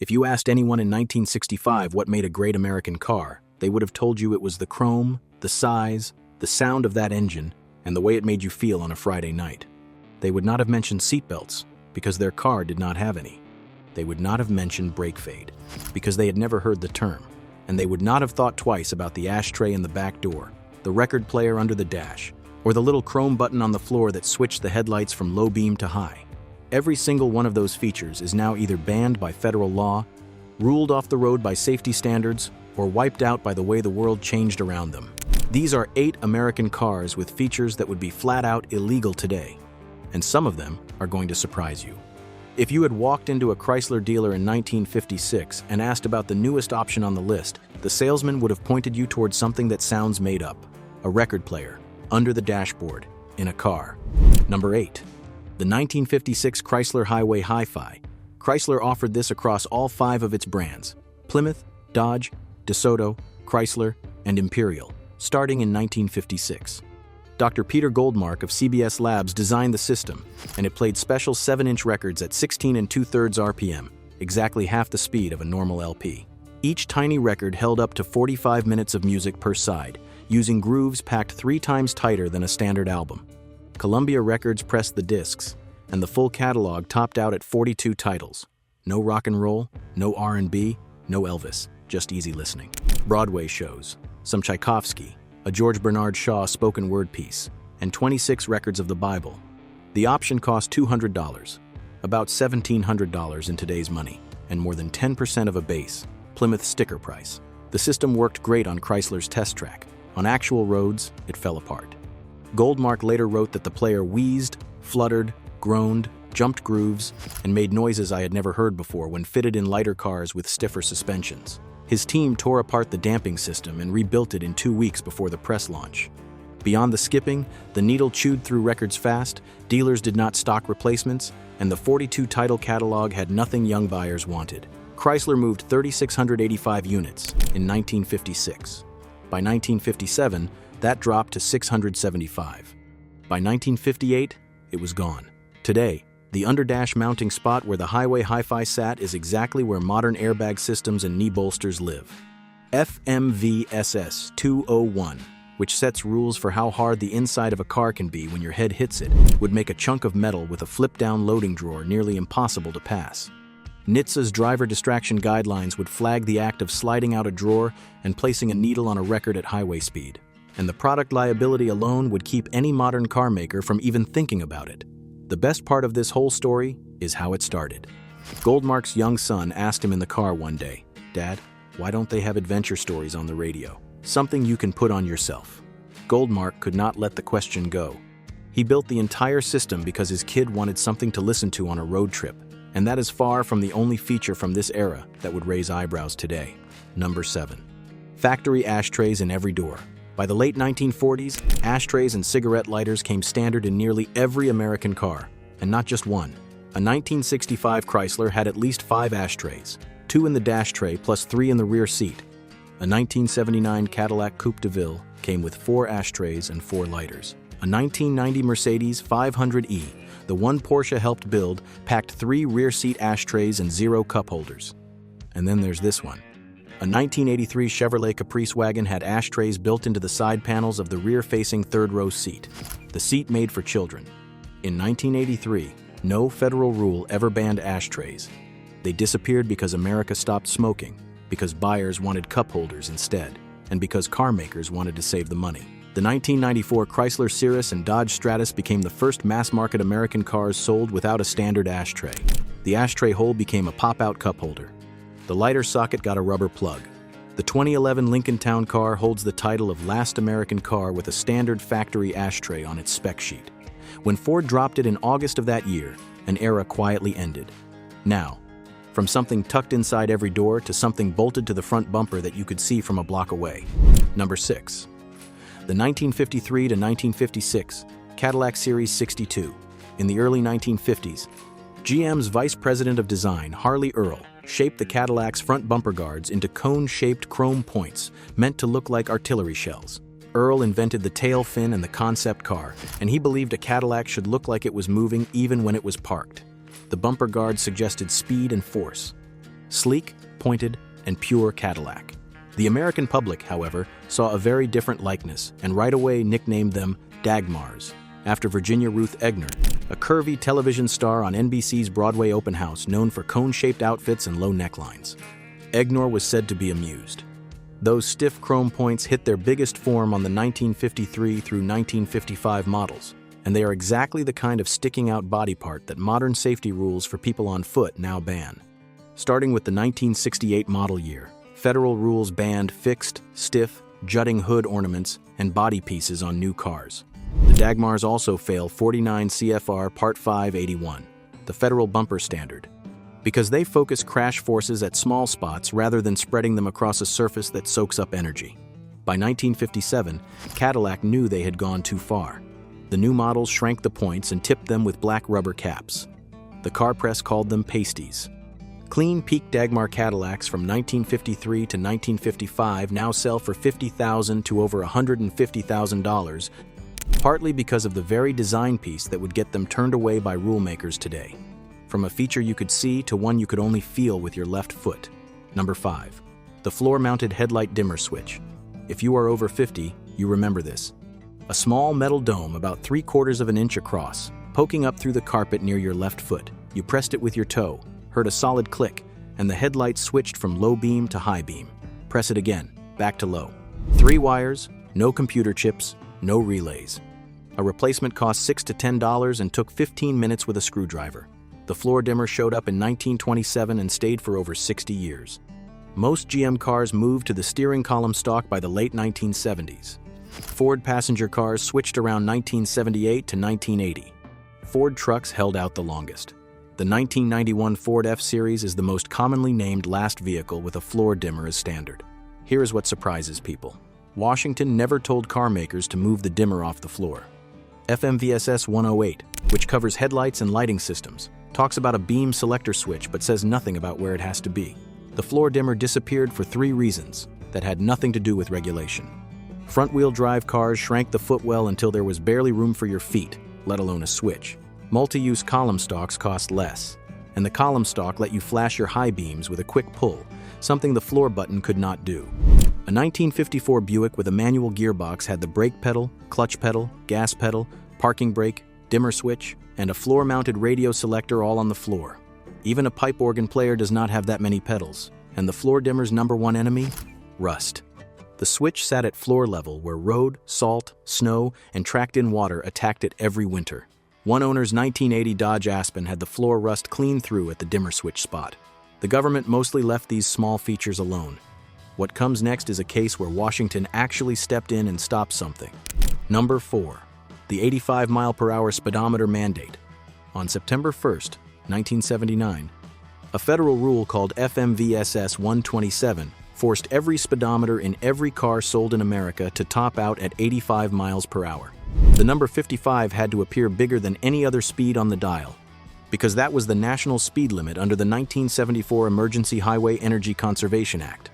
If you asked anyone in 1965 what made a great American car, they would have told you it was the chrome, the size, the sound of that engine, and the way it made you feel on a Friday night. They would not have mentioned seatbelts, because their car did not have any. They would not have mentioned brake fade, because they had never heard the term. And they would not have thought twice about the ashtray in the back door, the record player under the dash, or the little chrome button on the floor that switched the headlights from low beam to high. Every single one of those features is now either banned by federal law, ruled off the road by safety standards, or wiped out by the way the world changed around them. These are 8 American cars with features that would be flat out illegal today, and some of them are going to surprise you. If you had walked into a Chrysler dealer in 1956 and asked about the newest option on the list, the salesman would have pointed you towards something that sounds made up: a record player, under the dashboard, in a car. Number 8. The 1956 Chrysler Highway Hi-Fi. Chrysler offered this across all 5 of its brands: Plymouth, Dodge, DeSoto, Chrysler, and Imperial, starting in 1956. Dr. Peter Goldmark of CBS Labs designed the system, and it played special 7-inch records at 16 2/3 RPM, exactly half the speed of a normal LP. Each tiny record held up to 45 minutes of music per side, using grooves packed 3 times tighter than a standard album. Columbia Records pressed the discs, and the full catalog topped out at 42 titles. No rock and roll, no R&B, no Elvis, just easy listening. Broadway shows, some Tchaikovsky, a George Bernard Shaw spoken word piece, and 26 records of the Bible. The option cost $200, about $1,700 in today's money, and more than 10% of a base, Plymouth sticker price. The system worked great on Chrysler's test track. On actual roads, it fell apart. Goldmark later wrote that the player wheezed, fluttered, groaned, jumped grooves, and made noises I had never heard before when fitted in lighter cars with stiffer suspensions. His team tore apart the damping system and rebuilt it in 2 weeks before the press launch. Beyond the skipping, the needle chewed through records fast, dealers did not stock replacements, and the 42-title catalog had nothing young buyers wanted. Chrysler moved 3,685 units in 1956. By 1957, that dropped to 675. By 1958, it was gone. Today, the underdash mounting spot where the Highway Hi-Fi sat is exactly where modern airbag systems and knee bolsters live. FMVSS 201, which sets rules for how hard the inside of a car can be when your head hits it, would make a chunk of metal with a flip-down loading drawer nearly impossible to pass. NHTSA's driver distraction guidelines would flag the act of sliding out a drawer and placing a needle on a record at highway speed. And the product liability alone would keep any modern car maker from even thinking about it. The best part of this whole story is how it started. Goldmark's young son asked him in the car one day, "Dad, why don't they have adventure stories on the radio? Something you can put on yourself." Goldmark could not let the question go. He built the entire system because his kid wanted something to listen to on a road trip, and that is far from the only feature from this era that would raise eyebrows today. Number 7. Factory ashtrays in every door. By the late 1940s, ashtrays and cigarette lighters came standard in nearly every American car, and not just one. A 1965 Chrysler had at least 5 ashtrays, 2 in the dash tray plus 3 in the rear seat. A 1979 Cadillac Coupe de Ville came with 4 ashtrays and 4 lighters. A 1990 Mercedes 500E, the one Porsche helped build, packed 3 rear seat ashtrays and 0 cup holders. And then there's this one. A 1983 Chevrolet Caprice wagon had ashtrays built into the side panels of the rear-facing third-row seat, the seat made for children. In 1983, no federal rule ever banned ashtrays. They disappeared because America stopped smoking, because buyers wanted cup holders instead, and because car makers wanted to save the money. The 1994 Chrysler Cirrus and Dodge Stratus became the first mass-market American cars sold without a standard ashtray. The ashtray hole became a pop-out cup holder. The lighter socket got a rubber plug. The 2011 Lincoln Town Car holds the title of last American car with a standard factory ashtray on its spec sheet. When Ford dropped it in August of that year, an era quietly ended. Now, from something tucked inside every door to something bolted to the front bumper that you could see from a block away. Number 6. The 1953 to 1956 Cadillac Series 62. In the early 1950s, GM's Vice President of Design, Harley Earl, shaped the Cadillac's front bumper guards into cone-shaped chrome points meant to look like artillery shells. Earl invented the tail fin and the concept car, and he believed a Cadillac should look like it was moving even when it was parked. The bumper guards suggested speed and force. sleek, pointed, and pure Cadillac. The American public, however, saw a very different likeness and right away nicknamed them Dagmars, after Virginia Ruth Egner, a curvy television star on NBC's Broadway open house known for cone-shaped outfits and low necklines. Egner was said to be amused. Those stiff chrome points hit their biggest form on the 1953 through 1955 models, and they are exactly the kind of sticking-out body part that modern safety rules for people on foot now ban. Starting with the 1968 model year, federal rules banned fixed, stiff, jutting hood ornaments and body pieces on new cars. The Dagmars also fail 49 CFR Part 581, the federal bumper standard, because they focus crash forces at small spots rather than spreading them across a surface that soaks up energy. By 1957, Cadillac knew they had gone too far. The new models shrank the points and tipped them with black rubber caps. The car press called them pasties. Clean peak Dagmar Cadillacs from 1953 to 1955 now sell for $50,000 to over $150,000, partly because of the very design piece that would get them turned away by rulemakers today. From a feature you could see to one you could only feel with your left foot. Number 5. The floor-mounted headlight dimmer switch. If you are over 50, you remember this. A small metal dome about 3/4 of an inch across, poking up through the carpet near your left foot. You pressed it with your toe, heard a solid click, and the headlight switched from low beam to high beam. Press it again, back to low. 3 wires, no computer chips, no relays. A replacement cost $6 to $10 and took 15 minutes with a screwdriver. The floor dimmer showed up in 1927 and stayed for over 60 years. Most GM cars moved to the steering column stalk by the late 1970s. Ford passenger cars switched around 1978 to 1980. Ford trucks held out the longest. The 1991 Ford F-Series is the most commonly named last vehicle with a floor dimmer as standard. Here is what surprises people. Washington never told car makers to move the dimmer off the floor. FMVSS 108, which covers headlights and lighting systems, talks about a beam selector switch but says nothing about where it has to be. The floor dimmer disappeared for 3 reasons that had nothing to do with regulation. Front-wheel drive cars shrank the footwell until there was barely room for your feet, let alone a switch. Multi-use column stalks cost less, and the column stalk let you flash your high beams with a quick pull, something the floor button could not do. A 1954 Buick with a manual gearbox had the brake pedal, clutch pedal, gas pedal, parking brake, dimmer switch, and a floor-mounted radio selector all on the floor. Even a pipe organ player does not have that many pedals, and the floor dimmer's number one enemy? Rust. The switch sat at floor level where road, salt, snow, and tracked-in water attacked it every winter. One owner's 1980 Dodge Aspen had the floor rust clean through at the dimmer switch spot. The government mostly left these small features alone. What comes next is a case where Washington actually stepped in and stopped something. Number 4. The 85-mile-per-hour speedometer mandate. On September 1st, 1979, a federal rule called FMVSS 127 forced every speedometer in every car sold in America to top out at 85 miles per hour. The number 55 had to appear bigger than any other speed on the dial, because that was the national speed limit under the 1974 Emergency Highway Energy Conservation Act.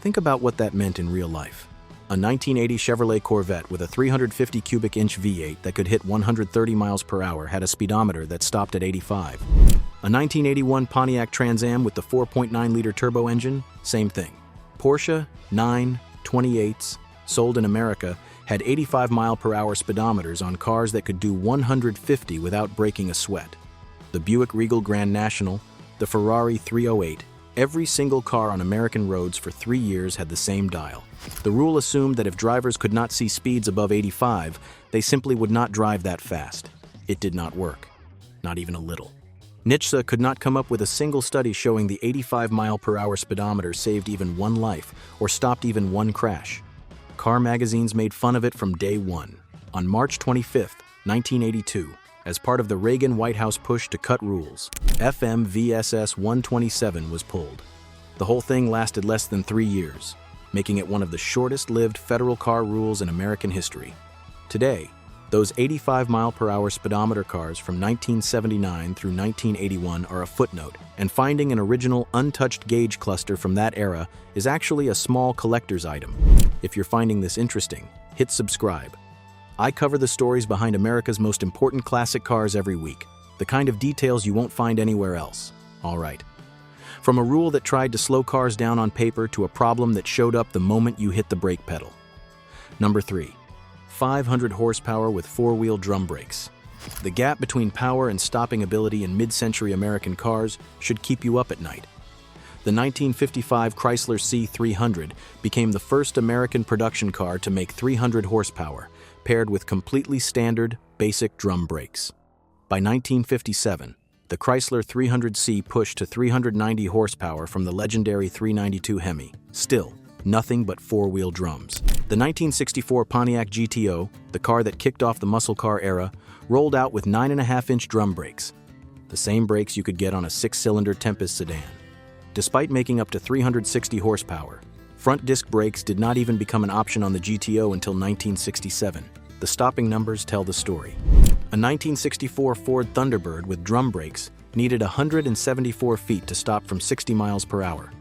Think about what that meant in real life. A 1980 Chevrolet Corvette with a 350 cubic inch V8 that could hit 130 miles per hour had a speedometer that stopped at 85. A 1981 Pontiac Trans Am with the 4.9-liter turbo engine, same thing. Porsche 928s, sold in America, had 85-mile-per-hour speedometers on cars that could do 150 without breaking a sweat. The Buick Regal Grand National, the Ferrari 308, every single car on American roads for 3 years had the same dial. The rule assumed that if drivers could not see speeds above 85, they simply would not drive that fast. It did not work. Not even a little. NHTSA could not come up with a single study showing the 85-mile-per-hour speedometer saved even one life or stopped even one crash. Car magazines made fun of it from day one. On March 25, 1982, as part of the Reagan White House push to cut rules, FMVSS 127 was pulled. The whole thing lasted less than 3 years, making it one of the shortest-lived federal car rules in American history. Today, those 85-mile-per-hour speedometer cars from 1979 through 1981 are a footnote, and finding an original untouched gauge cluster from that era is actually a small collector's item. If you're finding this interesting, hit subscribe. I cover the stories behind America's most important classic cars every week, the kind of details you won't find anywhere else. All right. From a rule that tried to slow cars down on paper to a problem that showed up the moment you hit the brake pedal. Number 3. 500 horsepower with four-wheel drum brakes. The gap between power and stopping ability in mid-century American cars should keep you up at night. The 1955 Chrysler C300 became the first American production car to make 300 horsepower, paired with completely standard, basic drum brakes. By 1957, the Chrysler 300C pushed to 390 horsepower from the legendary 392 Hemi. Still, nothing but four-wheel drums. The 1964 Pontiac GTO, the car that kicked off the muscle car era, rolled out with 9.5-inch drum brakes, the same brakes you could get on a 6-cylinder Tempest sedan. Despite making up to 360 horsepower, front disc brakes did not even become an option on the GTO until 1967. The stopping numbers tell the story. A 1964 Ford Thunderbird with drum brakes needed 174 feet to stop from 60 miles per hour.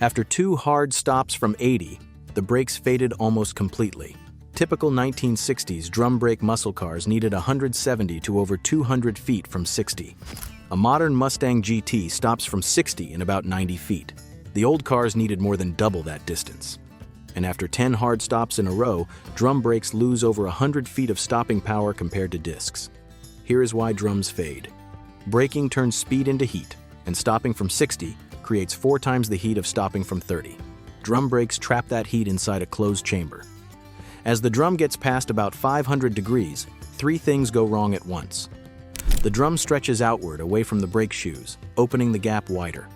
After 2 hard stops from 80, the brakes faded almost completely. Typical 1960s drum brake muscle cars needed 170 to over 200 feet from 60. A modern Mustang GT stops from 60 in about 90 feet. The old cars needed more than double that distance. And after 10 hard stops in a row, drum brakes lose over 100 feet of stopping power compared to discs. Here is why drums fade. Braking turns speed into heat, and stopping from 60 creates 4 times the heat of stopping from 30. Drum brakes trap that heat inside a closed chamber. As the drum gets past about 500 degrees, 3 things go wrong at once. The drum stretches outward away from the brake shoes, opening the gap wider.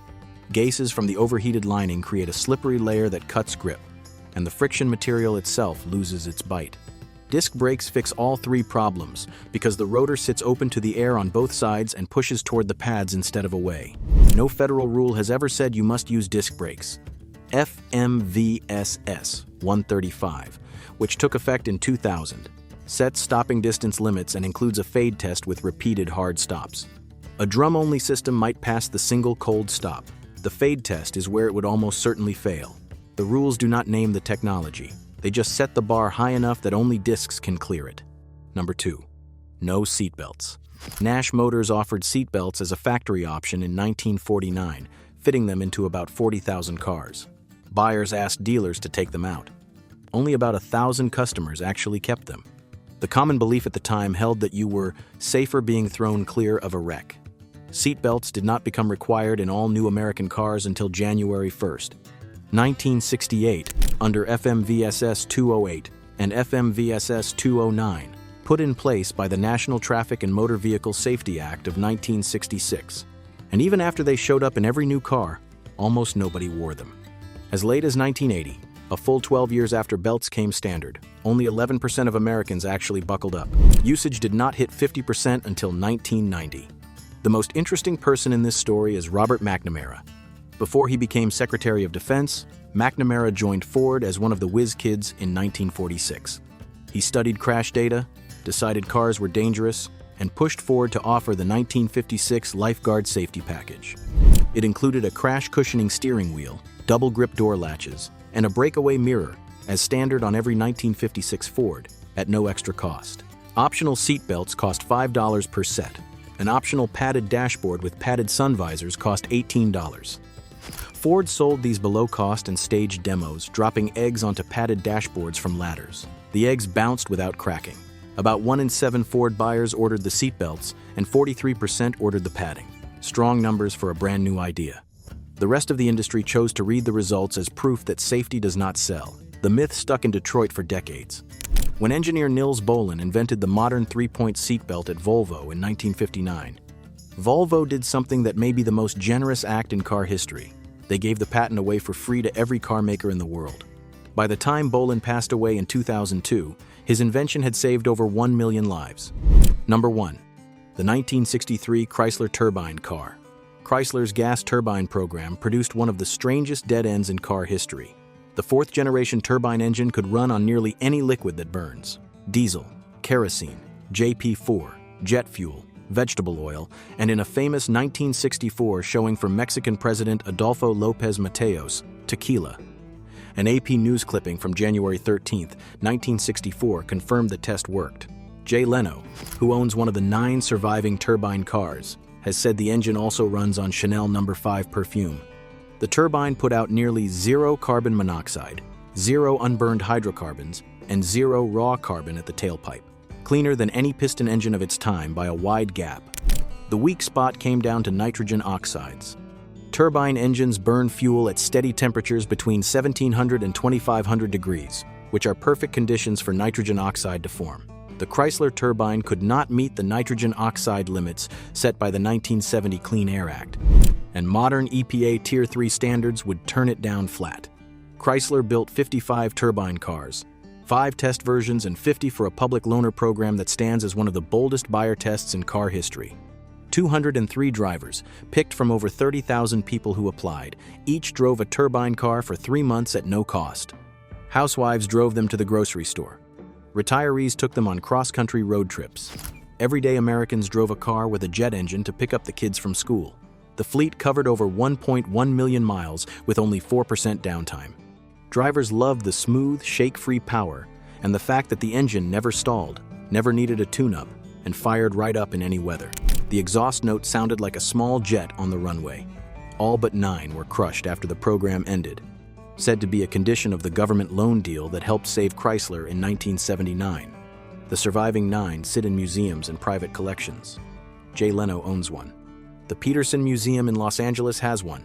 Gases from the overheated lining create a slippery layer that cuts grip, and the friction material itself loses its bite. Disc brakes fix all 3 problems because the rotor sits open to the air on both sides and pushes toward the pads instead of away. No federal rule has ever said you must use disc brakes. FMVSS 135, which took effect in 2000, sets stopping distance limits and includes a fade test with repeated hard stops. A drum-only system might pass the single cold stop. The fade test is where it would almost certainly fail. The rules do not name the technology. They just set the bar high enough that only discs can clear it. Number 2. No seatbelts. Nash Motors offered seatbelts as a factory option in 1949, fitting them into about 40,000 cars. Buyers asked dealers to take them out. Only about 1,000 customers actually kept them. The common belief at the time held that you were safer being thrown clear of a wreck. Seatbelts did not become required in all new American cars until January 1st. 1968, under FMVSS 208 and FMVSS 209, put in place by the National Traffic and Motor Vehicle Safety Act of 1966. And even after they showed up in every new car, almost nobody wore them. As late as 1980, a full 12 years after belts came standard, only 11% of Americans actually buckled up. Usage did not hit 50% until 1990. The most interesting person in this story is Robert McNamara. Before he became Secretary of Defense, McNamara joined Ford as one of the whiz kids in 1946. He studied crash data, decided cars were dangerous, and pushed Ford to offer the 1956 Lifeguard Safety Package. It included a crash cushioning steering wheel, double grip door latches, and a breakaway mirror, as standard on every 1956 Ford, at no extra cost. Optional seat belts cost $5 per set. An optional padded dashboard with padded sun visors cost $18. Ford sold these below cost and staged demos, dropping eggs onto padded dashboards from ladders. The eggs bounced without cracking. About 1 in 7 Ford buyers ordered the seatbelts, and 43% ordered the padding. Strong numbers for a brand new idea. The rest of the industry chose to read the results as proof that safety does not sell. The myth stuck in Detroit for decades. When engineer Nils Bohlin invented the modern 3-point seatbelt at Volvo in 1959, Volvo did something that may be the most generous act in car history. They gave the patent away for free to every car maker in the world. By the time Bohlin passed away in 2002, his invention had saved over 1 million lives. Number 1. The 1963 Chrysler Turbine car. Chrysler's gas turbine program produced one of the strangest dead ends in car history. The 4th-generation turbine engine could run on nearly any liquid that burns: diesel, kerosene, JP4, jet fuel, vegetable oil, and in a famous 1964 showing from Mexican President Adolfo López Mateos, Tequila. An AP News clipping from January 13, 1964 confirmed the test worked. Jay Leno, who owns one of the 9 surviving turbine cars, has said the engine also runs on Chanel No. 5 perfume. The turbine put out nearly zero carbon monoxide, zero unburned hydrocarbons, and zero raw carbon at the tailpipe, cleaner than any piston engine of its time by a wide gap. The weak spot came down to nitrogen oxides. Turbine engines burn fuel at steady temperatures between 1700 and 2500 degrees, which are perfect conditions for nitrogen oxide to form. The Chrysler turbine could not meet the nitrogen oxide limits set by the 1970 Clean Air Act, and modern EPA Tier 3 standards would turn it down flat. Chrysler built 55 turbine cars, 5 test versions and 50 for a public loaner program that stands as one of the boldest buyer tests in car history. 203 drivers, picked from over 30,000 people who applied, each drove a turbine car for 3 months at no cost. Housewives drove them to the grocery store. Retirees took them on cross-country road trips. Everyday Americans drove a car with a jet engine to pick up the kids from school. The fleet covered over 1.1 million miles with only 4% downtime. Drivers loved the smooth, shake-free power and the fact that the engine never stalled, never needed a tune-up, and fired right up in any weather. The exhaust note sounded like a small jet on the runway. All but 9 were crushed after the program ended, said to be a condition of the government loan deal that helped save Chrysler in 1979. The surviving 9 sit in museums and private collections. Jay Leno owns one. The Peterson Museum in Los Angeles has one.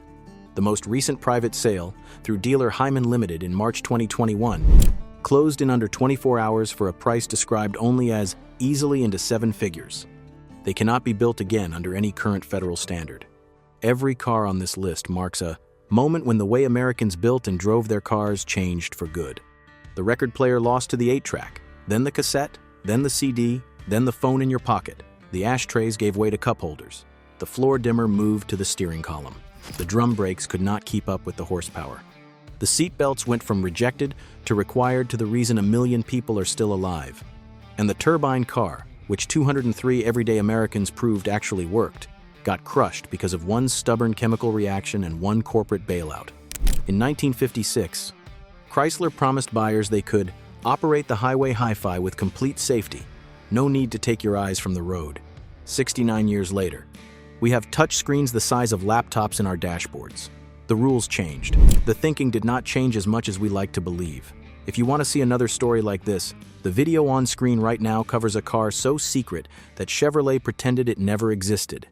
The most recent private sale, through dealer Hyman Limited in March 2021, closed in under 24 hours for a price described only as easily into 7 figures. They cannot be built again under any current federal standard. Every car on this list marks a moment when the way Americans built and drove their cars changed for good. The record player lost to the 8-track, then the cassette, then the CD, then the phone in your pocket. The ashtrays gave way to cup holders. The floor dimmer moved to the steering column. The drum brakes could not keep up with the horsepower. The seatbelts went from rejected to required to the reason a million people are still alive. And the turbine car, which 203 everyday Americans proved actually worked, got crushed because of one stubborn chemical reaction and one corporate bailout. In 1956, Chrysler promised buyers they could operate the highway hi-fi with complete safety, no need to take your eyes from the road. 69 years later, we have touchscreens the size of laptops in our dashboards. The rules changed. The thinking did not change as much as we like to believe. If you want to see another story like this, the video on screen right now covers a car so secret that Chevrolet pretended it never existed.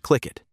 Click it.